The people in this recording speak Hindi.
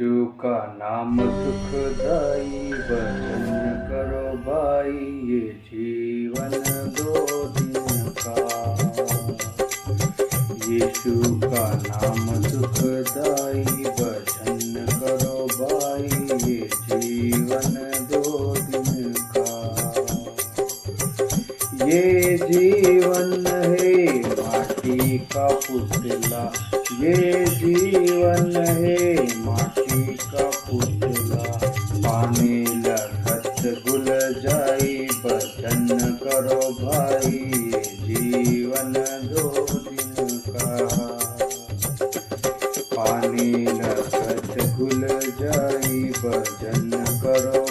यीशु का नाम सुखदाई, भजन करो भाई, ये जीवन दो दिन का। यीशु का नाम सुखदाई, भजन करो भाई, ये जीवन दो दिन का। ये जीवन है माटी का पुतला, ये जीवन है माटी का पुतला। पानी लगत घुल जाई, भजन करो भाई, ये जीवन दो दिन का। पानी लगत घुल जाई, भजन करो